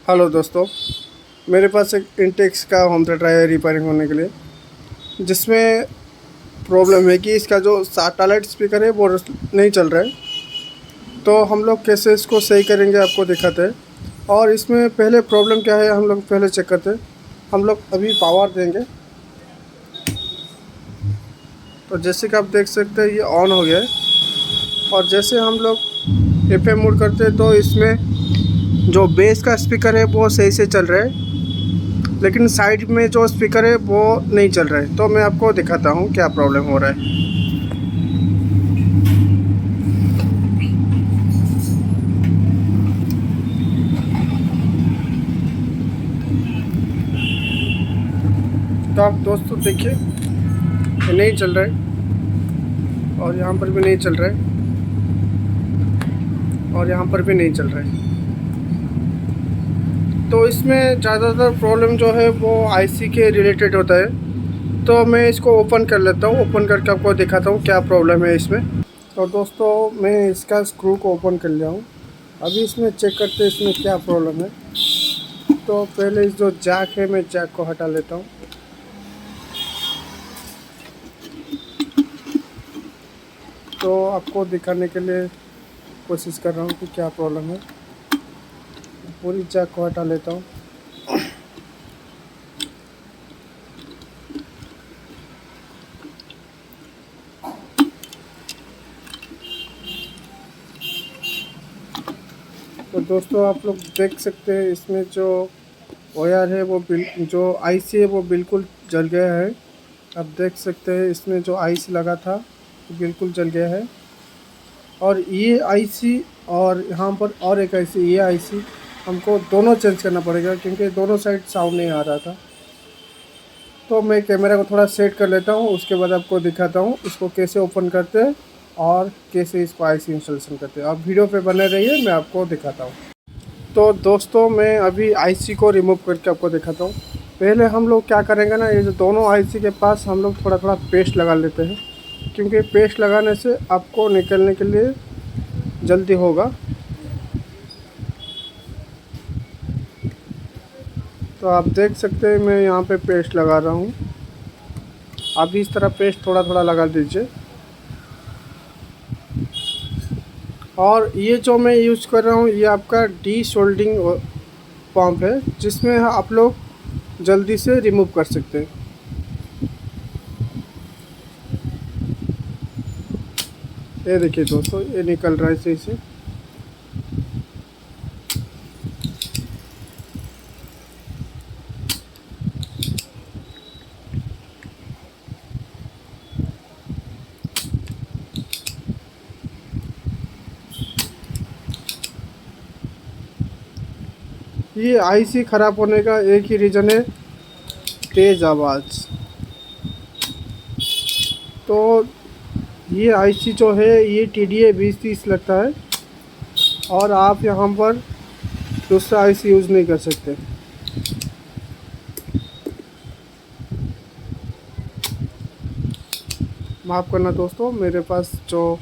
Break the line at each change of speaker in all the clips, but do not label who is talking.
Hello दोस्तों, मेरे पास एक इंटेक्स का होम थिएटर है रिपेयरिंग होने के लिए, जिसमें प्रॉब्लम है कि इसका जो सैटेलाइट स्पीकर है वो नहीं चल रहा है। तो हम लोग कैसे इसको सही करेंगे आपको दिखाते हैं। और इसमें पहले प्रॉब्लम क्या है हम लोग पहले चेक करते हैं। हम लोग अभी पावर देंगे, तो जैसे कि आप देख सकते हैं ये ऑन हो गया है। और जैसे हम लोग एफएम मोड करते हैं तो इसमें जो बेस का स्पीकर है वो सही से चल रहा है, लेकिन साइड में जो स्पीकर है वो नहीं चल रहा है। तो मैं आपको दिखाता हूँ क्या प्रॉब्लम हो रहा है। तो आप दोस्तों देखिए, ये नहीं चल रहा है, और यहाँ पर भी नहीं चल रहा है, और यहाँ पर भी नहीं चल रहा है। तो इसमें ज़्यादातर प्रॉब्लम जो है वो आईसी के रिलेटेड होता है। तो मैं इसको ओपन कर लेता हूँ, ओपन करके आपको दिखाता हूँ क्या प्रॉब्लम है इसमें। तो दोस्तों मैं इसका स्क्रू को ओपन कर लिया हूँ। अभी इसमें चेक करते हैं इसमें क्या प्रॉब्लम है। तो पहले इस जो जैक है मैं जैक को हटा लेता हूँ। तो आपको दिखाने के लिए कोशिश कर रहा हूँ कि क्या प्रॉब्लम है। पूरी जैक को हटा लेता हूँ। तो दोस्तों आप लोग देख सकते हैं इसमें जो वायर है वो जो आईसी है वो बिल्कुल जल गया है। आप देख सकते हैं इसमें जो आईसी लगा था वो बिल्कुल जल गया है। और ये आईसी और यहाँ पर और एक आईसी, ये आईसी हमको दोनों चेंज करना पड़ेगा, क्योंकि दोनों साइड साउंड नहीं आ रहा था। तो मैं कैमरा को थोड़ा सेट कर लेता हूँ, उसके बाद आपको दिखाता हूँ इसको कैसे ओपन करते हैं और कैसे इसको आईसी इंस्टॉलेशन करते हैं। आप वीडियो पे बने रहिए, मैं आपको दिखाता हूँ। तो दोस्तों मैं अभी आईसी को रिमूव करके आपको दिखाता हूँ। पहले हम लोग क्या करेंगे ना, ये जो दोनों आईसी के पास हम लोग थोड़ा थोड़ा पेस्ट लगा लेते हैं, क्योंकि पेस्ट लगाने से आपको निकलने के लिए जल्दी होगा। तो आप देख सकते हैं मैं यहाँ पे पेस्ट लगा रहा हूँ। आप भी इस तरह पेस्ट थोड़ा थोड़ा लगा दीजिए। और ये जो मैं यूज़ कर रहा हूँ ये आपका डी सोल्डिंग पंप है, जिसमें आप लोग जल्दी से रिमूव कर सकते हैं। ये देखिए दोस्तों, ये निकल रहा है सही से। ये आईसी ख़राब होने का एक ही रीज़न है, तेज़ आवाज़। तो ये आईसी जो है ये TDA 2030 लगता है, और आप यहाँ पर दूसरा आईसी यूज़ नहीं कर सकते। माफ़ करना दोस्तों, मेरे पास जो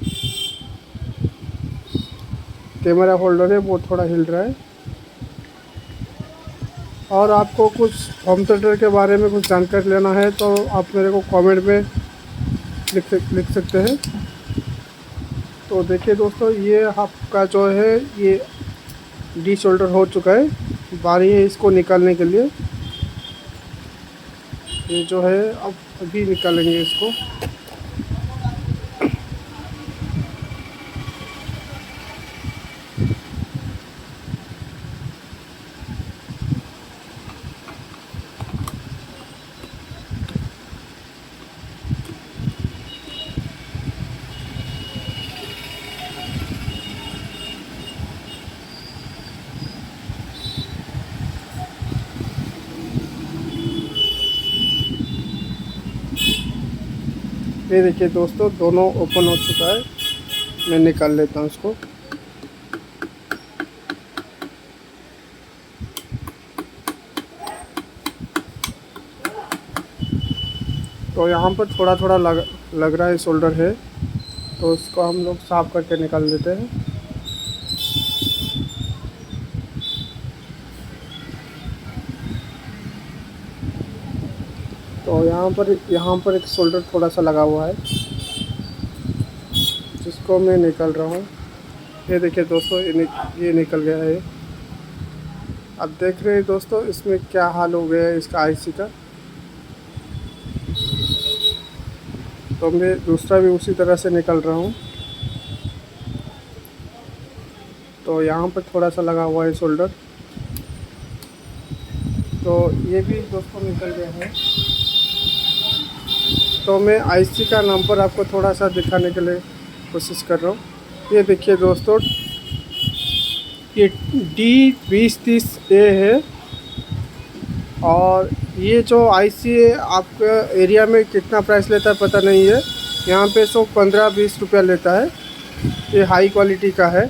कैमरा होल्डर है वो थोड़ा हिल रहा है। और आपको कुछ होम थिएटर के बारे में कुछ जानकारी लेना है तो आप मेरे को कमेंट में लिख सकते हैं। तो देखिए दोस्तों, ये आपका जो है ये डी शोल्डर हो चुका है। बारी है इसको निकालने के लिए। ये जो है अब अभी निकालेंगे इसको। ये देखिए दोस्तों, दोनों ओपन हो चुका है। मैं निकाल लेता हूँ इसको। तो यहाँ पर थोड़ा थोड़ा लग रहा है शोल्डर है, तो इसको हम लोग साफ करके निकाल देते हैं। तो यहाँ पर एक शोल्डर थोड़ा सा लगा हुआ है, जिसको मैं निकल रहा हूँ। ये देखिए दोस्तों, ये निकल गया है। अब देख रहे हैं दोस्तों इसमें क्या हाल हो गया है इसका आईसी का। तो मैं दूसरा भी उसी तरह से निकल रहा हूँ। तो यहाँ पर थोड़ा सा लगा हुआ है शोल्डर, तो ये भी दोस्तों निकल गया है। तो मैं आईसी का नंबर आपको थोड़ा सा दिखाने के लिए कोशिश कर रहा हूँ। ये देखिए दोस्तों, ये D2030A है। और ये जो आईसी है आपके एरिया में कितना प्राइस लेता है पता नहीं है। यहाँ पे 15-20 रुपया लेता है। ये हाई क्वालिटी का है।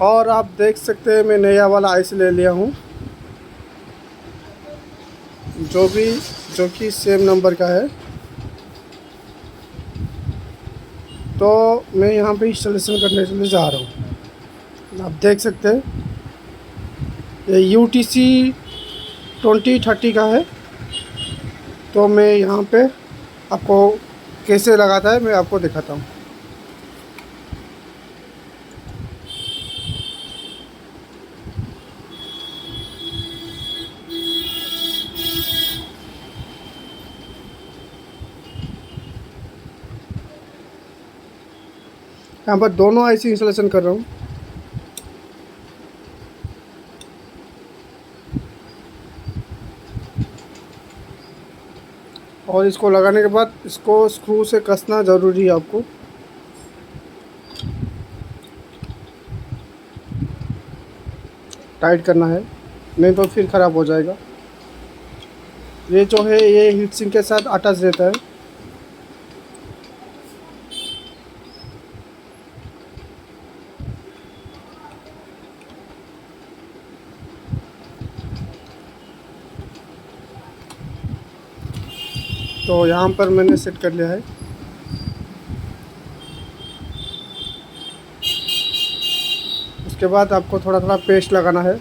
और आप देख सकते हैं मैं नया वाला आईसी ले लिया हूँ, जो कि सेम नंबर का है। तो मैं यहाँ पे इंस्टॉलेशन करने के लिए जा रहा हूँ। आप देख सकते हैं ये UTC 2030 का है। तो मैं यहाँ पे आपको कैसे लगाता है मैं आपको दिखाता हूँ। यहाँ पर दोनों आईसी इंस्टॉलेशन कर रहा हूँ। और इसको लगाने के बाद इसको स्क्रू से कसना ज़रूरी है, आपको टाइट करना है, नहीं तो फिर ख़राब हो जाएगा। ये जो है ये हीट सिंक के साथ अटैच रहता है। तो यहाँ पर मैंने सेट कर लिया है। उसके बाद आपको थोड़ा थोड़ा पेस्ट लगाना है।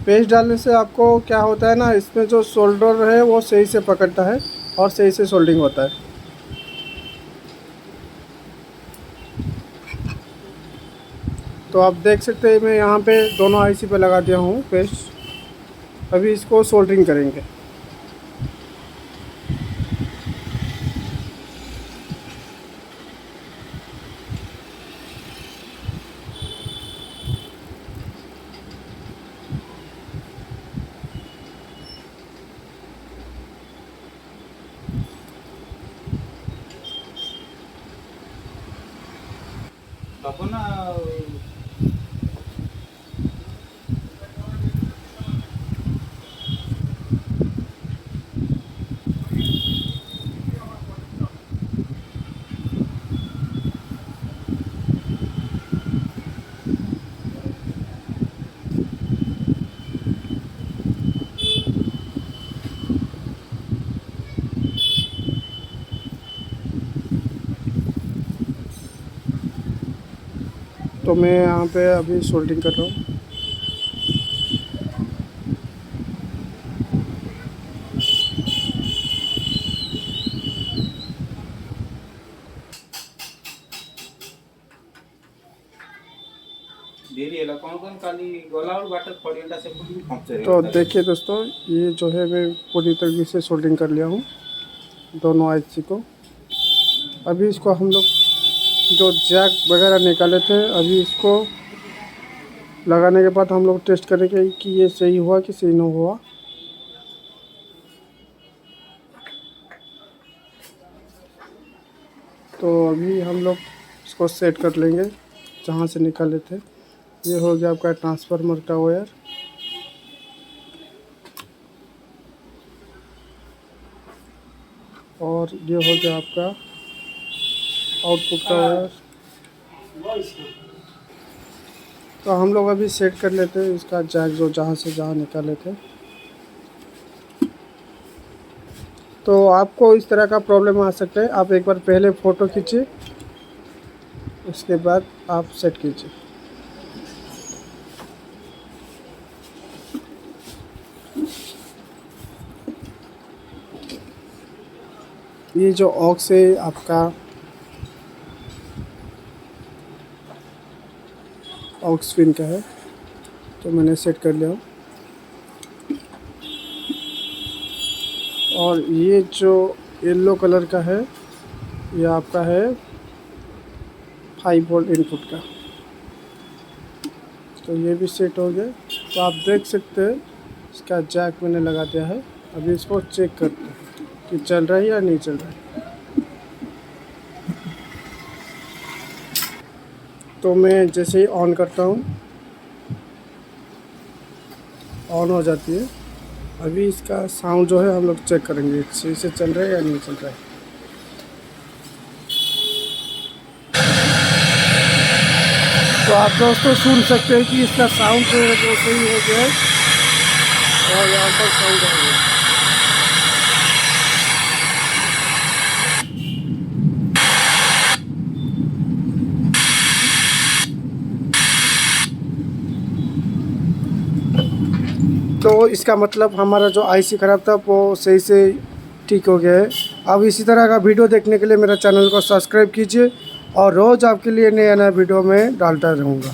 पेस्ट डालने से आपको क्या होता है ना, इसमें जो सोल्डर है वो सही से पकड़ता है और सही से सोल्डिंग होता है। तो आप देख सकते हैं मैं यहाँ पे दोनों आईसी पे लगा दिया हूँ पेस्ट। अभी इसको सोल्डरिंग करेंगे। तो मैं यहाँ पे अभी सोल्डरिंग कर रहा हूँ। तो देखिए दोस्तों, ये जो है मैं पूरी तरीके से सोल्डरिंग कर लिया हूँ दोनों आईसी को। अभी इसको हम लोग जो जैक वगैरह निकाले थे, अभी इसको लगाने के बाद हम लोग टेस्ट करेंगे कि ये सही हुआ कि सही नहीं हुआ। तो अभी हम लोग इसको सेट कर लेंगे जहाँ से निकाले थे। ये हो गया आपका ट्रांसफार्मर का वायर। और ये हो गया आपका आउटपुट का वायर। तो हम लोग अभी सेट कर लेते हैं इसका जैक जो जहाँ से जहाँ निकाले थे। तो आपको इस तरह का प्रॉब्लम आ सकता है, आप एक बार पहले फ़ोटो खींचिए, उसके बाद आप सेट कीजिए। ये जो ऑक्स है आपका ऑक्स पिन का है, तो मैंने सेट कर लिया। और ये जो येलो कलर का है ये आपका है 5 वोल्ट इनपुट का, तो ये भी सेट हो गया। तो आप देख सकते हैं इसका जैक मैंने लगा दिया है। अभी इसको चेक करते हैं कि चल रहा है या नहीं चल रहा है। तो मैं जैसे ही ऑन करता हूँ ऑन हो जाती है। अभी इसका साउंड जो है हम लोग चेक करेंगे सही से चल रहा है या नहीं चल रहा है। तो आप दोस्तों सुन सकते हैं कि इसका साउंड जो है वो सही हो गया है और यहाँ पर साउंड आ गया। तो इसका मतलब हमारा जो आईसी ख़राब था वो सही से ठीक हो गया है। अब इसी तरह का वीडियो देखने के लिए मेरा चैनल को सब्सक्राइब कीजिए और रोज़ आपके लिए नया नया वीडियो में डालता रहूँगा।